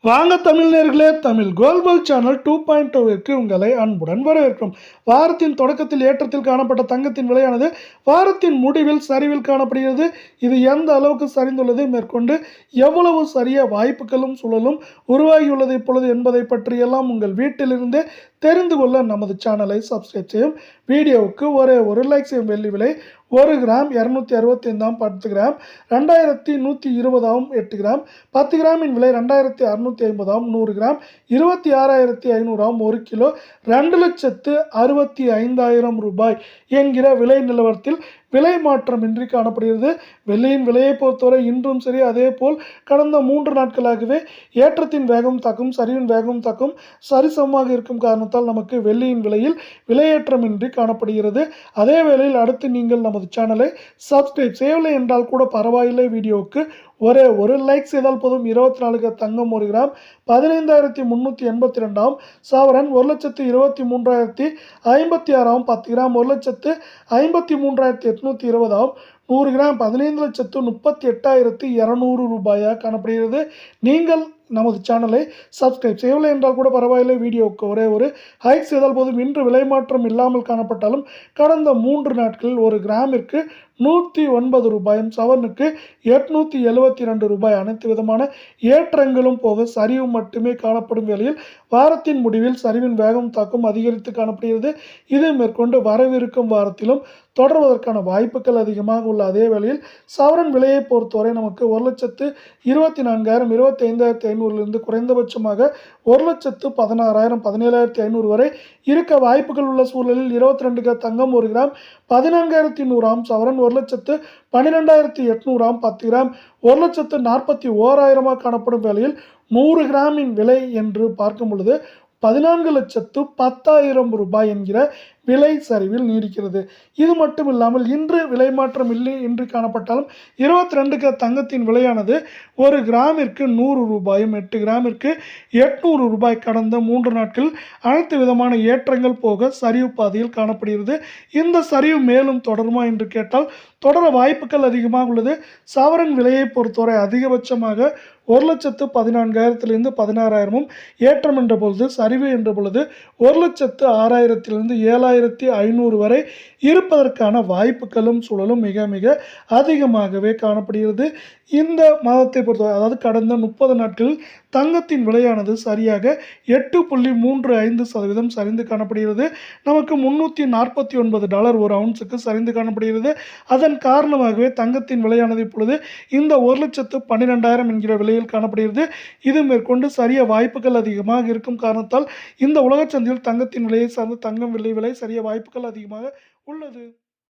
வாங்க தமிழர்களே, Tamil global channel 2.0விற்கு உங்களை அன்புடன் வரவேற்கிறோம். வாரத்தின் தொடக்கத்தில் ஏற்றத்தில் காணப்பட்ட தங்கத்தின் விலையானது வாரத்தின் முடிவில் சரிவில் காணப்படுகிறது. இது எந்த அளவுக்கு சரிந்துள்ளது, மேற்கொண்டு எவ்வளவு சரிய வாய்ப்புகளும் சூழலும் உருவாகியுள்ளது இப்பொழுது என்பதை பற்றியெல்லாம் உங்கள் வீட்டிலிருந்தே தெரிந்து கொள்ள நமது சேனலை சப்ஸ்கிரைப் செய்யும். வீடியோவுக்கு ஒரு லைக் செய்யும். வெள்ளி விலை 1 கிராம் 265 10 கிராம் 2120 8 கிராம் 10 கிராமின் விலை 2650 100 கிராம் 26,500 1 கிலோ 2,65,000 ரூபாய் என்கிற விலை நிலவரத்தில் விலை மாற்றமின்றி காணப்படுகிறது. வெள்ளியின் விலையை பொறுத்தவரை இன்றும் சரி, அதே போல் கடந்த 3 நாட்களாகவே ஏற்றத்தின் வேகம் தாக்கும் சரிவின் வேகம் தாக்கும் சரிசமமாக இருக்கும் காரணத்தால் நமக்கு வெள்ளியின் விலையில் விலையேற்றமின்றி காணப்படுகிறது. அதே வேளையில் அடுத்து நீங்கள் நமது சேனலை சப்ஸ்கிரைப் செய்யவில்லை என்றால் கூட பரவாயில்லை, வீடியோவுக்கு ஒரு லைக் செய்தால் போதும். 24 தங்கம் 1 கிராம் 15,382 சவரன் 1,23,056 10 கிராம் 1,53,820 100 கிராம் 15,38,200 ரூபாயாக காணப்படுகிறது. நீங்கள் நமது சேனலை சப்ஸ்கிரைப் செய்யவில்லை என்றால் கூட பரவாயில்லை, வீடியோவுக்கு ஒரு ஹைக் செய்தால் போதும். இன்று விலை மாற்றம் இல்லாமல் காணப்பட்டாலும் கடந்த 3 நாட்களில் 1 கிராமிற்கு 109 ரூபாயும் சவரனுக்கு 872 ரூபாய் அனைத்து விதமான ஏற்றங்களும் போக சரிவு மட்டுமே காணப்படும் வேளையில் வாரத்தின் முடிவில் சரிவின் வேகம் தாக்கம் அதிகரித்து காணப்படுகிறது. இது மேற்கொண்டு வரவிருக்கும் வாரத்திலும் தொடர்வதற்கான வாய்ப்புகள் அதிகமாக உள்ள அதே வேளையில் சவரன் விலையை பொறுத்தவரை நமக்கு 1,24,000 25,500 குறைந்தபட்சமாக 1,16,000 17,500 வரை இருக்க வாய்ப்புகள் உள்ள சூழலில் 22 தங்கம் 1 கிராம் 14,100 சவரன் 1,12,800 10 கிராம் 1,41,000 காணப்படும் வேளையில் 100 கிராமின் விலை என்று பார்க்கும் பொழுது 14,10,000 ரூபாய் என்கிற விலை சரிவில் நீடிக்கிறது. இது மட்டும் இல்லாமல் இன்று விலை மாற்றம் இன்றி காணப்பட்டாலும் 22 தங்கத்தின் விலையானது 1 கிராமிற்கு 100 ரூபாயும் 8 கிராமிற்கு 800 ரூபாய் கடந்த 3 நாட்கள் அனைத்து விதமான ஏற்றங்கள் போக சரிவு பாதையில் காணப்படுகிறது. இந்த சரிவு மேலும் தொடருமா என்று கேட்டால் தொடர வாய்ப்புகள் அதிகமாக உள்ளது. சவரன் விலையை பொறுத்தவரை அதிகபட்சமாக 1,14,000 16,000 ஏற்றம் என்ற பொழுது சரிவு என்ற பொழுது 1,06,000 7,500 வரை இருப்பதற்கான வாய்ப்புகளும் சூழலும் மிக மிக அதிகமாகவே காணப்படுகிறது. இந்த மாதத்தை பொறுத்தவரை, அதாவது கடந்த 30 நாட்களில் தங்கத்தின் விலையானது சரியாக 8.35% சரிந்து காணப்படுகிறது. நமக்கு $349 ஒரு அவுன்ஸுக்கு சரிந்து காணப்படுகிறது. அதன் காரணமாகவே தங்கத்தின் விலையானது இப்பொழுது இந்த 1,12,000 என்கிற விலையில் காணப்படுகிறது. இது மேற்கொண்டு சரிய வாய்ப்புகள் அதிகமாக இருக்கும் காரணத்தால் இந்த உலக சந்தையில் தங்கத்தின் விலையை சார்ந்து தங்கம் விலை சரிய வாய்ப்புகள் அதிகமாக உள்ளது.